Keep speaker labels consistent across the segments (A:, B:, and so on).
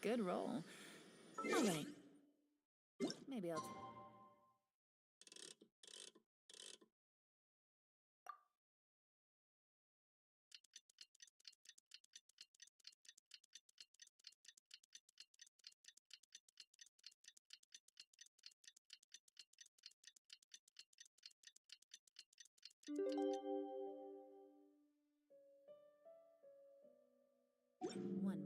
A: good roll. All right. Maybe I'll... One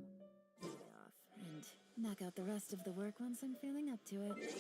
A: more day off, and knock out the rest of the work once I'm feeling up to it.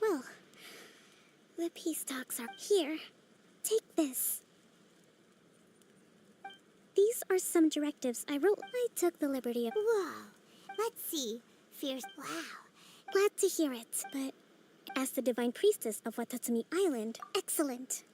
B: Well, the peace talks are here. Take this. These are some directives I wrote. I took the liberty of...
C: Whoa. Let's see. Fierce. Wow.
B: Glad to hear it, but as the Divine Priestess of Watatsumi Island, excellent.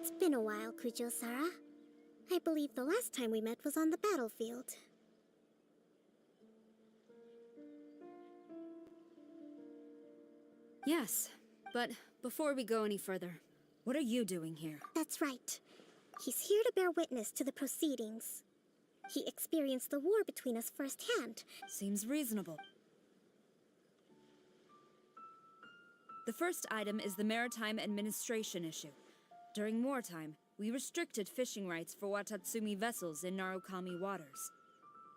B: It's been a while, Kujo-Sara. I believe the last time we met was on the battlefield.
D: Yes, but before we go any further, what are you doing here?
B: That's right. He's here to bear witness to the proceedings. He experienced the war between us firsthand.
D: Seems reasonable. The first item is the maritime administration issue. During wartime, we restricted fishing rights for Watatsumi vessels in Narukami waters.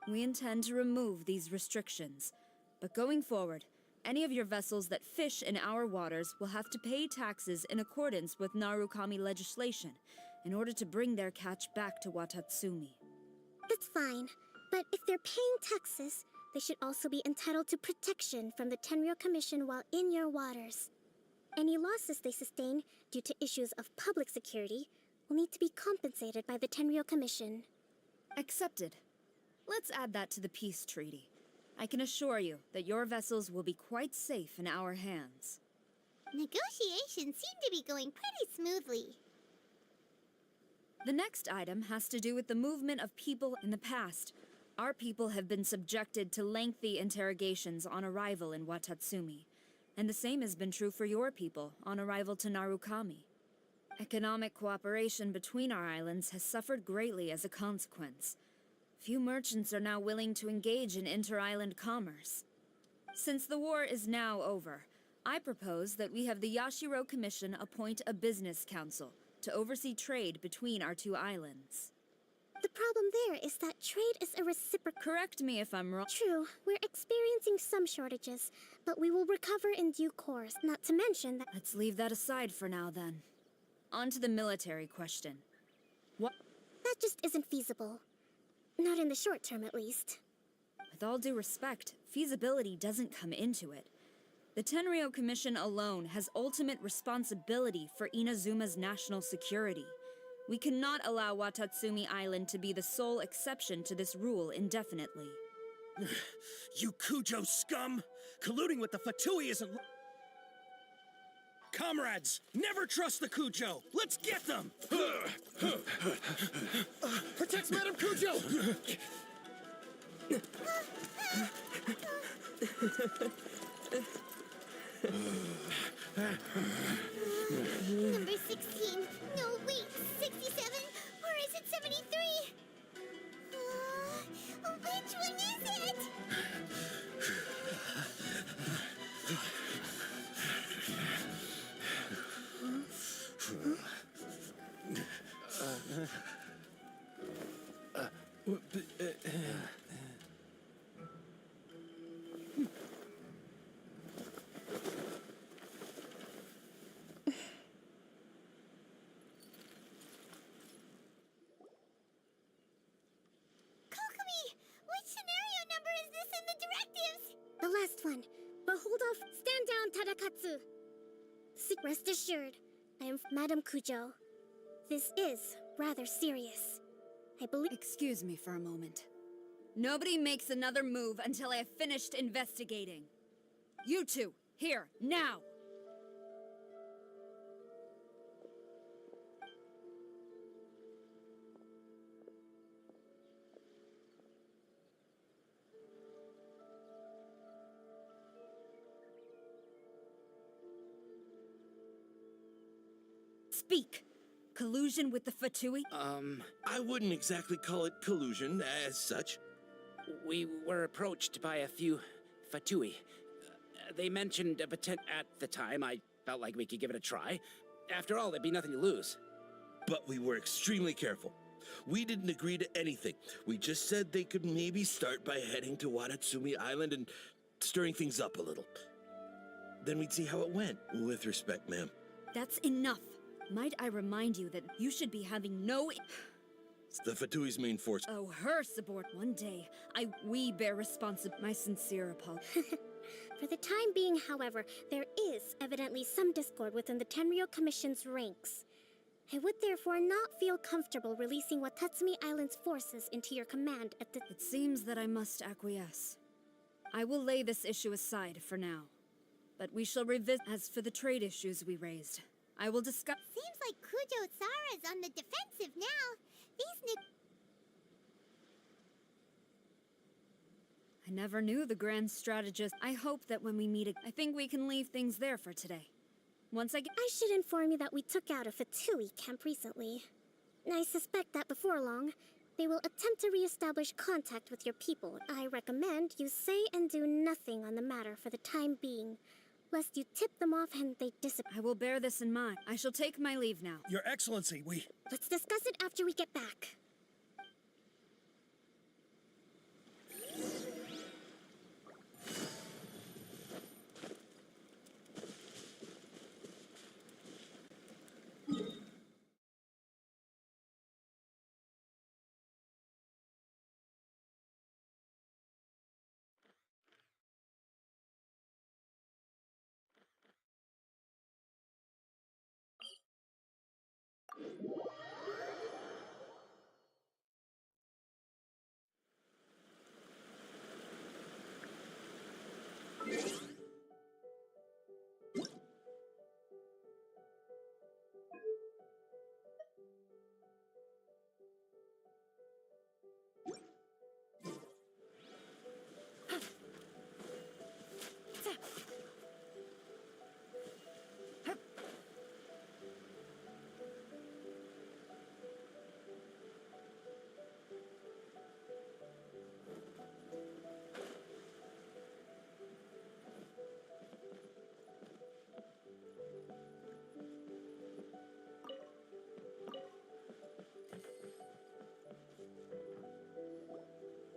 D: We intend to remove these restrictions, but going forward, any of your vessels that fish in our waters will have to pay taxes in accordance with Narukami legislation in order to bring their catch back to Watatsumi.
B: That's fine, but if they're paying taxes, they should also be entitled to protection from the Tenryou Commission while in your waters. Any losses they sustain due to issues of public security will need to be compensated by the Tenryou Commission.
D: Accepted. Let's add that to the peace treaty. I can assure you that your vessels will be quite safe in our hands.
C: Negotiations seem to be going pretty smoothly.
D: The next item has to do with the movement of people in the past. Our people have been subjected to lengthy interrogations on arrival in Watatsumi, and the same has been true for your people on arrival to Narukami. Economic cooperation between our islands has suffered greatly as a consequence. Few merchants are now willing to engage in inter-island commerce. Since the war is now over, I propose that we have the Yashiro Commission appoint a business council to oversee trade between our two islands.
B: The problem there is that trade is a reciprocal.
D: Correct me if I'm wrong.
B: True, we're experiencing some shortages, but we will recover in due course, not to mention that.
D: Let's leave that aside for now, then. On to the military question. What?
B: That just isn't feasible. Not in the short term, at least.
D: With all due respect, feasibility doesn't come into it. The Tenryou Commission alone has ultimate responsibility for Inazuma's national security. We cannot allow Watatsumi Island to be the sole exception to this rule indefinitely.
E: You Kujo scum! Colluding with the Fatui isn't... Comrades, never trust the Kujo! Let's get them! Protect Madame Kujo!
C: Number 16. No, wait. 67? Or is it 73? Which one is it?
B: The last one. But hold off. Stand down, Tadakatsu. Rest assured, I am Madame Kujo. This is rather serious. I believe...
D: Excuse me for a moment. Nobody makes another move until I have finished investigating. You two, here, now! Speak! Collusion with the Fatui?
E: I wouldn't exactly call it collusion as such.
F: We were approached by a few Fatui. They mentioned a potent... At the time, I felt like we could give it a try. After all, there'd be nothing to lose.
E: But we were extremely careful. We didn't agree to anything. We just said they could maybe start by heading to Watatsumi Island and stirring things up a little. Then we'd see how it went. With respect, ma'am.
D: That's enough. Might I remind you that you should be having no...
E: The Fatui's main force...
D: Oh, her support. One day, we bear responsibility. My sincere apologies.
B: For the time being, however, there is evidently some discord within the Tenryou Commission's ranks. I would therefore not feel comfortable releasing Watatsumi Island's forces into your command at the...
D: It seems that I must acquiesce. I will lay this issue aside for now. But we shall revisit. As for the trade issues we raised, I will discuss.
C: Seems like Kujo Sara's on the defensive now. These
D: I never knew the grand strategist. I hope that when we meet I think we can leave things there for today. Once I get.
B: I should inform you that we took out a Fatui camp recently. I suspect that before long, they will attempt to re-establish contact with your people. I recommend you say and do nothing on the matter for the time being, lest you tip them off and they disappear.
D: I will bear this in mind. I shall take my leave now.
G: Your Excellency, we...
B: Let's discuss it after we get back.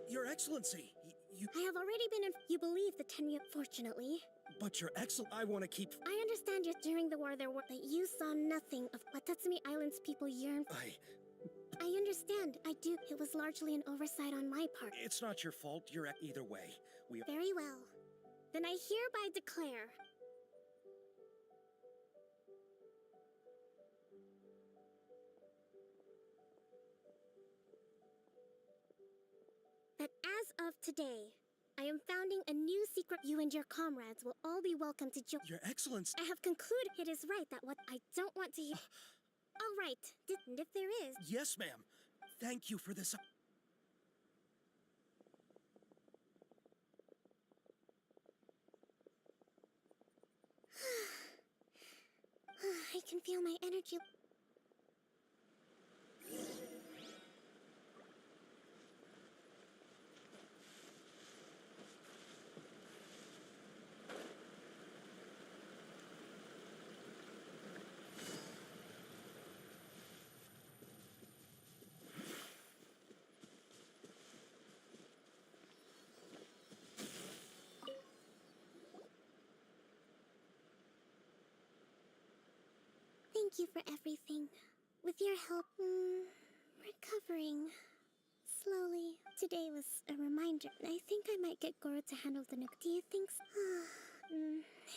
G: Your Excellency, you...
B: I have already been you believe the Tenryu, fortunately.
G: But Your I want to keep...
B: I understand during the war there were that you saw nothing of what Tatsumi Island's people yearn. I understand. I do. It was largely an oversight on my part.
G: It's not your fault. You're either way. We...
B: Very well. Then I hereby declare that as of today, I am founding a new secret. You and your comrades will all be welcome to join.
G: Your Excellency...
B: I have concluded it is right that what I don't want to hear... All right, and if there is...
G: Yes, ma'am. Thank you for this...
B: I can feel my energy... Thank you for everything. With your help, recovering. Slowly. Today was a reminder. I think I might get Goro to handle the nuke. Do you think so?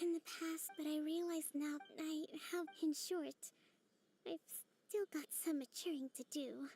B: In the past, but I realize now I have, in short, I've still got some maturing to do.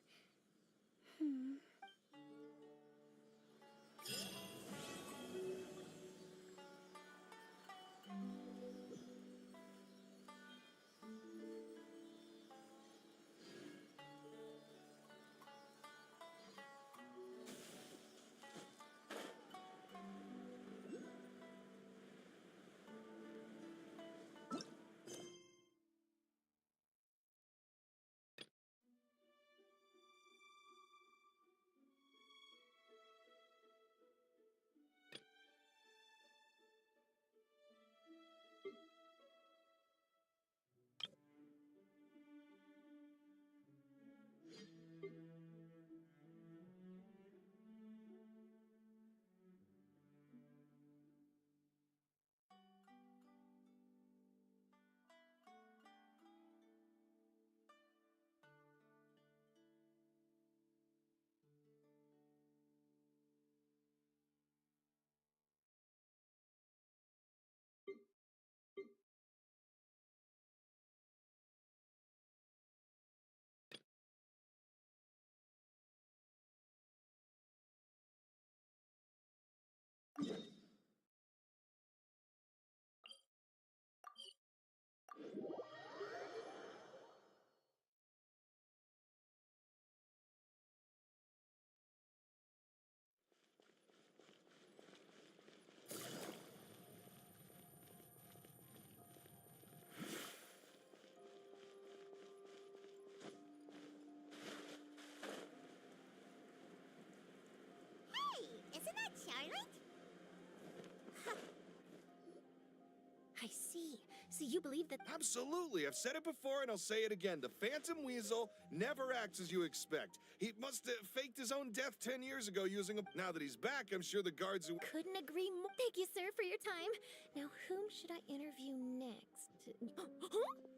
B: So you believe that...
H: Absolutely. I've said it before and I'll say it again. The Phantom Weasel never acts as you expect. He must have faked his own death 10 years ago using a... Now that he's back, I'm sure the guards who...
B: Couldn't agree more. Thank you, sir, for your time. Now, whom should I interview next? Huh?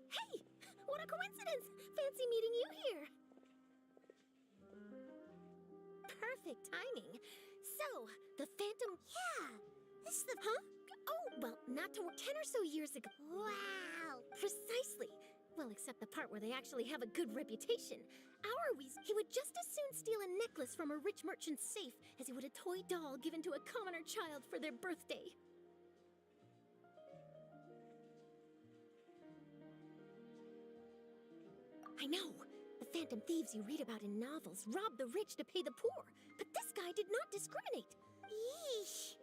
B: Hey! What a coincidence! Fancy meeting you here. Perfect timing. So, the Phantom...
C: Yeah, this is the...
B: Huh? Oh, well, not to 10 or so years ago.
C: Wow.
B: Precisely. Well, except the part where they actually have a good reputation. Our Weasel, he would just as soon steal a necklace from a rich merchant's safe as he would a toy doll given to a commoner child for their birthday. I know. The phantom thieves you read about in novels rob the rich to pay the poor. But this guy did not discriminate.
C: Yeesh.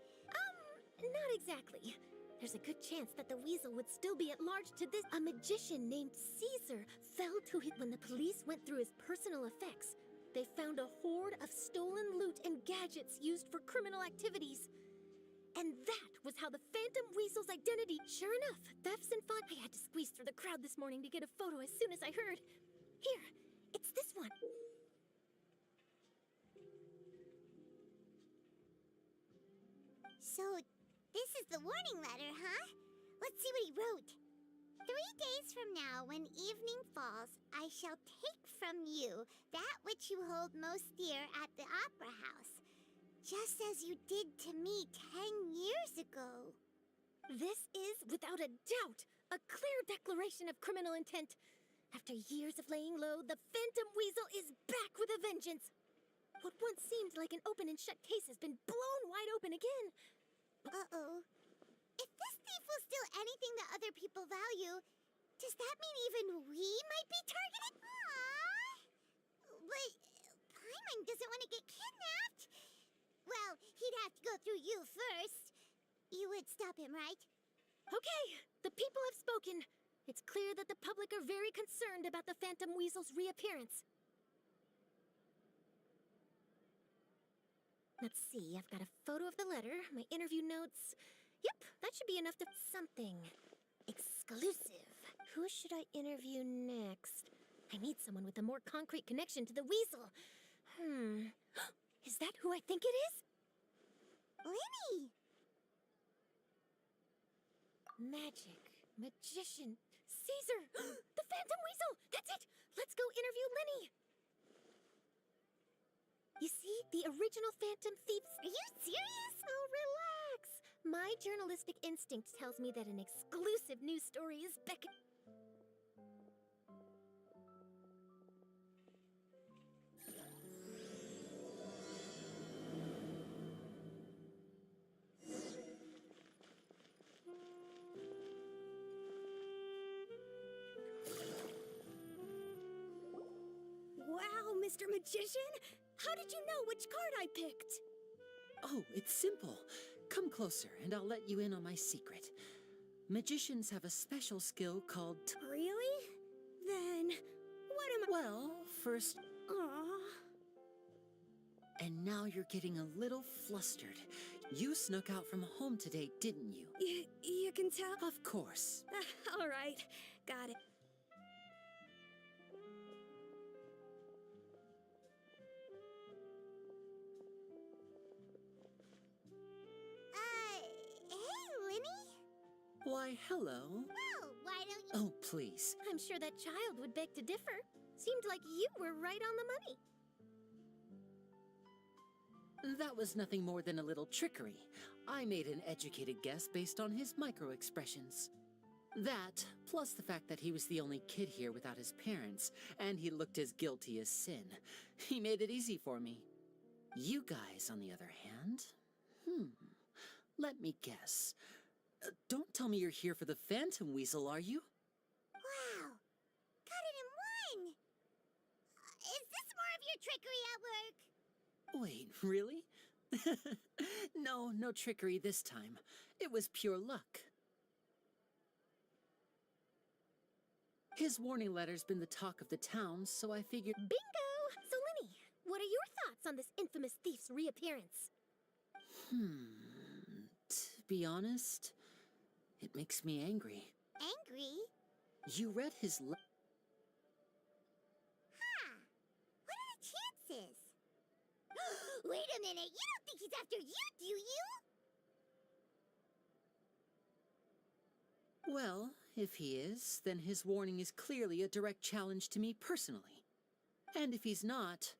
B: Not exactly. There's a good chance that the weasel would still be at large to this. A magician named Caesar fell to it when the police went through his personal effects. They found a hoard of stolen loot and gadgets used for criminal activities. And that was how the Phantom Weasel's identity... Sure enough, thefts and fun... I had to squeeze through the crowd this morning to get a photo as soon as I heard. Here, it's this one.
C: So, this is the warning letter, huh? Let's see what he wrote. 3 days from now, when evening falls, I shall take from you that which you hold most dear at the Opera House, just as you did to me 10 years ago.
B: This is, without a doubt, a clear declaration of criminal intent. After years of laying low, the Phantom Weasel is back with a vengeance. What once seemed like an open and shut case has been blown wide open again.
C: Uh-oh. If this thief will steal anything that other people value, does that mean even we might be targeted? Aww. But Paimon doesn't want to get kidnapped. Well, he'd have to go through you first. You would stop him, right?
B: Okay, the people have spoken. It's clear that the public are very concerned about the Phantom Weasel's reappearance. Let's see, I've got a photo of the letter, my interview notes. Yep, that should be enough to... Something exclusive. Who should I interview next? I need someone with a more concrete connection to the Weasel. Is that who I think it is?
C: Lenny!
B: Magic, magician, Caesar! The Phantom Weasel! That's it! Let's go interview Lenny! You see, the original Phantom Thieves...
C: Are you serious?
B: Oh, relax! My journalistic instinct tells me that an exclusive news story is
I: Wow, Mr. Magician! How did you know which card I picked?
J: Oh, it's simple. Come closer, and I'll let you in on my secret. Magicians have a special skill called...
I: Really? Then, what am I...
J: Well, first...
I: Aww.
J: And now you're getting a little flustered. You snuck out from home today, didn't you?
I: You can tell?
J: Of course.
I: All right, got it.
C: Hey, Lenny?
J: Why, hello.
C: Well, why don't you...
J: Oh, please.
B: I'm sure that child would beg to differ. Seemed like you were right on the money.
J: That was nothing more than a little trickery. I made an educated guess based on his micro-expressions. That, plus the fact that he was the only kid here without his parents, and he looked as guilty as sin. He made it easy for me. You guys, on the other hand... Let me guess. Don't tell me you're here for the Phantom Weasel, are you?
C: Wow. Got it in one. Is this more of your trickery at work?
J: Wait, really? No trickery this time. It was pure luck. His warning letter's been the talk of the town, so I figured...
B: Bingo! So, Lenny, what are your thoughts on this infamous thief's reappearance?
J: To be honest, it makes me angry.
C: Angry?
J: You read his
C: Huh. What are the chances? Wait a minute, you don't think he's after you, do you?
J: Well, if he is, then his warning is clearly a direct challenge to me personally. And if he's not,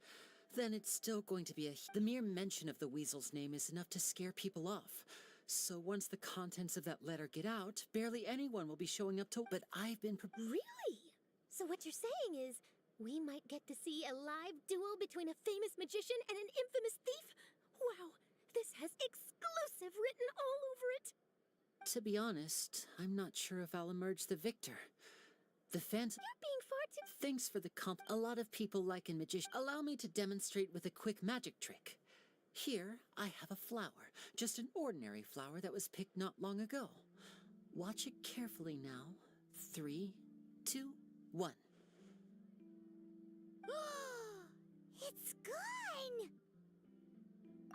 J: then it's still going to be the mere mention of the weasel's name is enough to scare people off. So once the contents of that letter get out, barely anyone will be showing up to. But I've been
I: Really? So what you're saying is, we might get to see a live duel between a famous magician and an infamous thief? Wow, this has exclusive written all over it.
J: To be honest, I'm not sure if I'll emerge the victor. The fans.
I: You're being far too.
J: Thanks for the comp. A lot of people like in magician. Allow me to demonstrate with a quick magic trick. Here, I have a flower. Just an ordinary flower that was picked not long ago. Watch it carefully now. 3, 2, 1.
C: It's gone!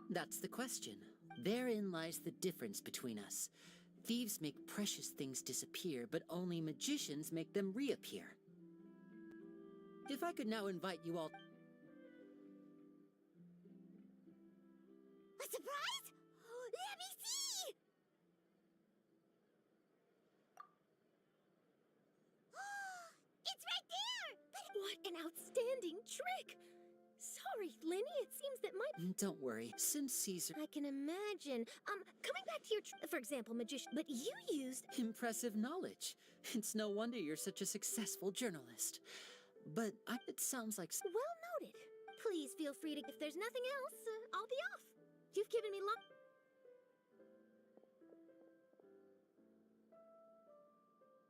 J: That's the question. Therein lies the difference between us. Thieves make precious things disappear, but only magicians make them reappear. If I could now invite you all...
C: A surprise? Let me see! It's right there! But
I: What an outstanding trick! Sorry, Lenny, it seems that my...
J: Don't worry, since Caesar...
I: I can imagine. Coming back to your, for example, magician, but you used...
J: Impressive knowledge. It's no wonder you're such a successful journalist. But it sounds like...
I: Well noted. Please feel free to... If there's nothing else, I'll be off. You've given me luck.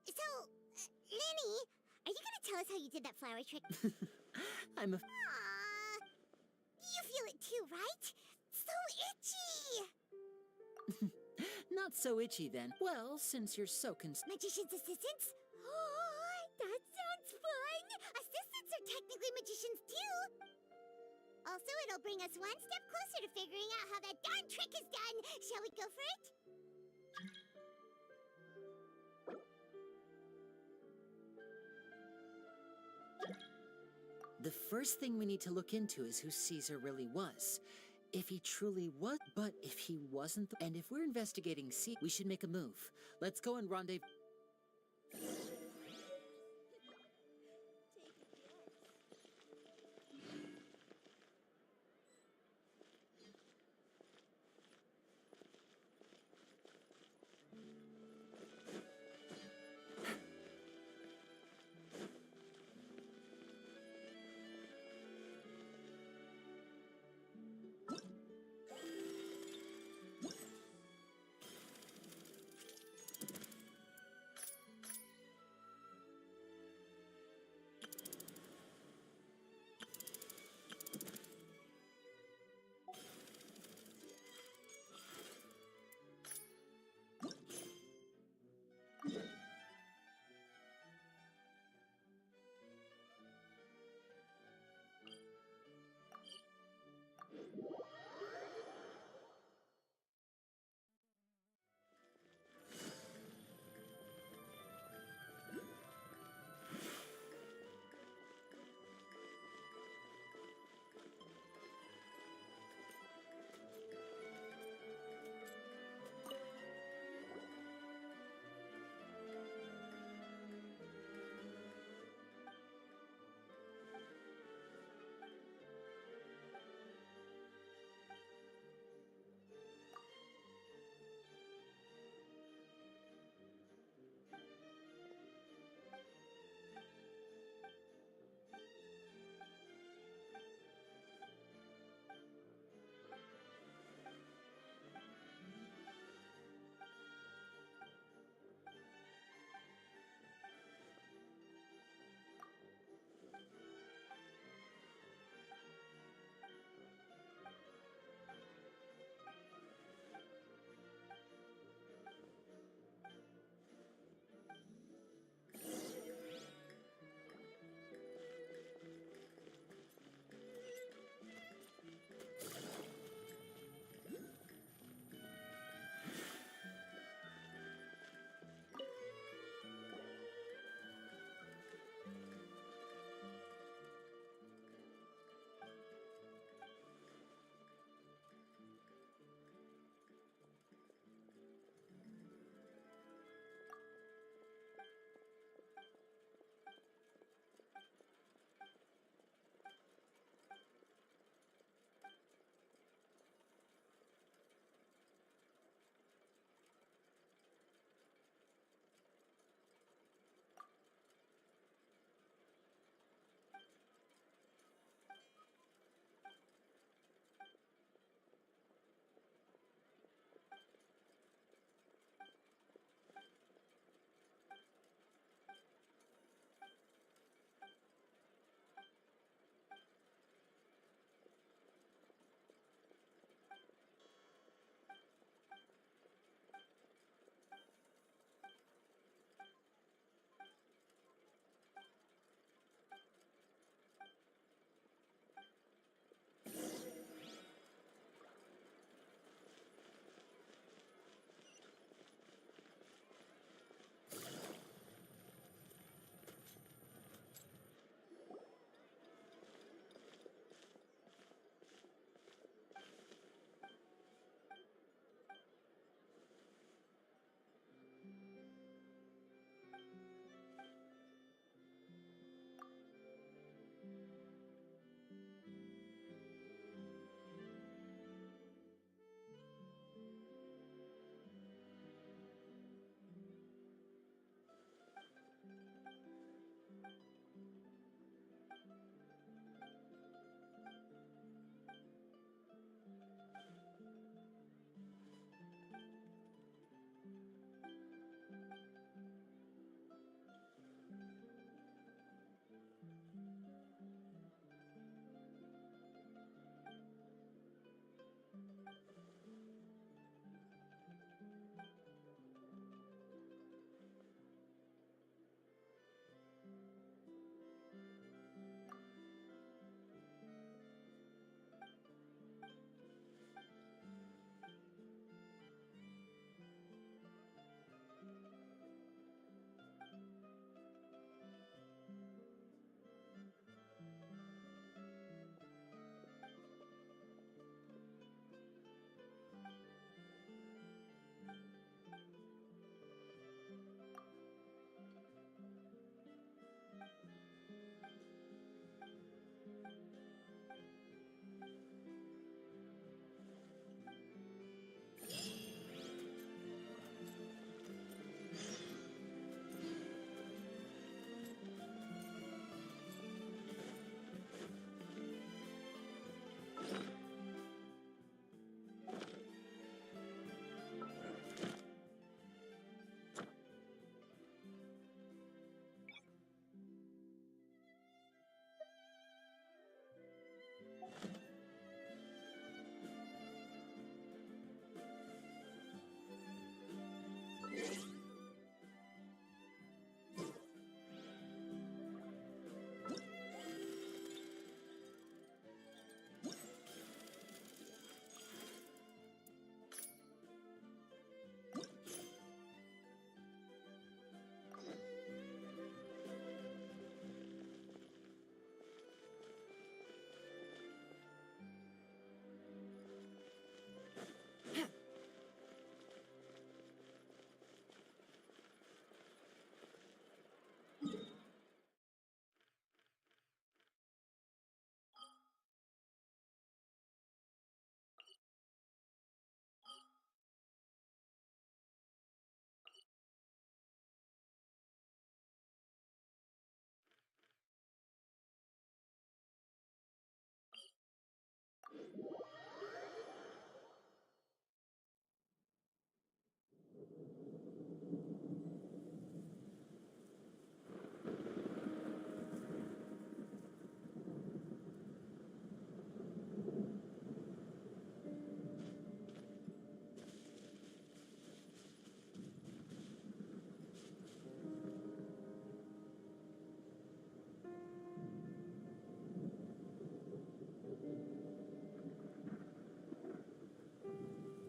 C: So, Lenny, are you gonna tell us how you did that flower trick?
J: I'm a...
C: Aww. You feel it too, right? So itchy!
J: Not so itchy then. Well, since you're so
C: Magician's assistants? Oh, that sounds fun! Assistants are technically magicians too! Also, it'll bring us one step closer to figuring out how that darn trick is done! Shall we go for it?
J: The first thing we need to look into is who Caesar really was. If he truly was, but if he wasn't, and if we're investigating we should make a move. Let's go and rendezvous.